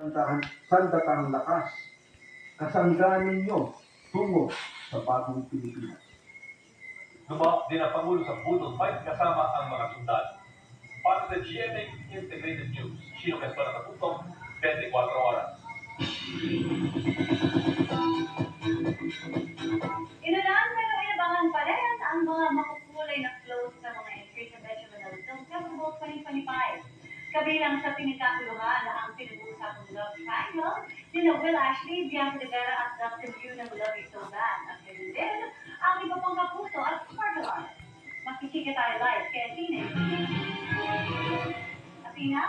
Sandatang lakas, kasanggaan ninyo tungo sa bagong Pilipinas. Lumabas din ang Pangulo sa Budol Fight kasama ang mga sundalo. Para sa GMA Integrated News, Chino Castro na katutong 24 oras. Inulan pero inabangan pa rin ang mga makukulay na clothes ng mga entry sa Metro Manila Film Festival 2025. Kabilang sa pinagkakuluhan na ang pinag-uusapang love triangle, sina Will Ashley, Bianca Rivera at Dustin Yu ng Love You So Bad. At ganun din ang iba pang kapuso at sparkle artists. Makikita tayo live kay Athena. Athena?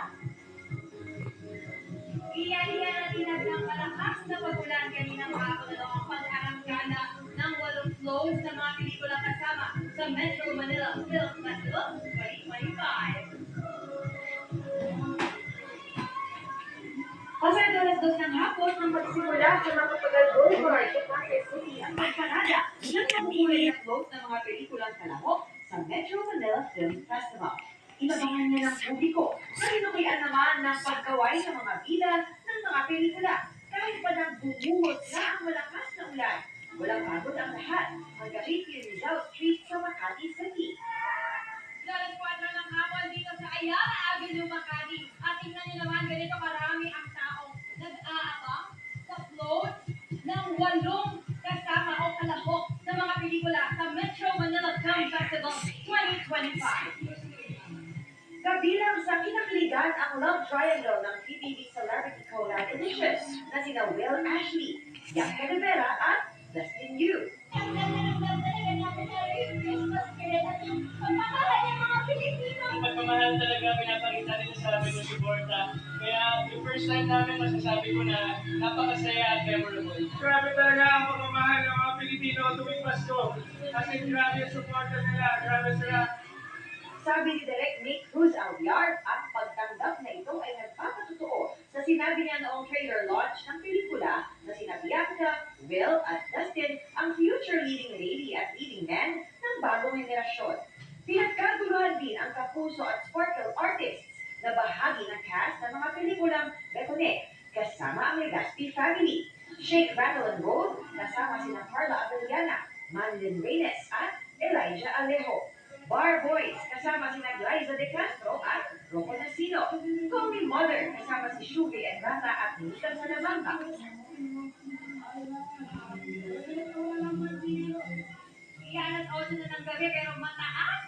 Iyan natin ng malakas na pagulan kaninang hapon na ang pag-arangkada ng 8 flows ng mga pelikula kasama sa Metro Manila Film Festival 2025. Pasado alas 2 ng hapon ang magsimula sa mga pag-boulevard sa Pasay City ang pagparada ng makukulay na flows ng mga pelikulang kalahok sa Metro Manila Film Festival. Inabangan niya ng publiko na hinukian naman ng pagkaway sa mga bida ng mga pelikula kahit pa nang bumuhos na ang malakas na ulan. Walang pagod ang lahat hanggang Rizal Street sa Makati City. Alas 4 ng hapon dito sa Ayala Avenue, Makati. At tingnan niyo naman ganito karami ang taong nag-aabang sa float ng 8 kasama o kalahok ng mga pelikula sa Metro Manila Film Festival 2025. Kabilang sa kinakiligan ang love triangle ng PBB Celebrity Collab Edition na sina Will Ashley, Bianca Rivera at Dustin Yu. Pagmamahal talaga pinapakita nila sa amin ng suporta. Kaya the first time namin masasabi ko na napakasaya at memorable. Grabe talaga ang pagmamahal ng mga Pilipino tuwing Pasko. Kasi grabe yung suporta nila. Grabe sila. Sabi ni Direk Nick Cruz Alviar, ang pagtanggap na ito ay nagpapatotoo sa sinabi niya noong trailer launch ng pelikula na sina Bianca, Will at Dustin ang future leading lady at leading man ng bagong henerasyon. Pinagkaguluhan din ang kapuso at sparkle artists na bahagi ng cast ng mga pelikulang Reconnect kasama ang Legazpi family, Shake, Rattle and Roll kasama sina Carla Abellana, Manlin Reyes at Elijah Alejo. Bar Boys, kasama si Glyza De Castro at Rocco Nasino. Call Me Mother, kasama si Shubi at Rata at Nita Salamanga. Iyan at 8 na ng gabi pero mataas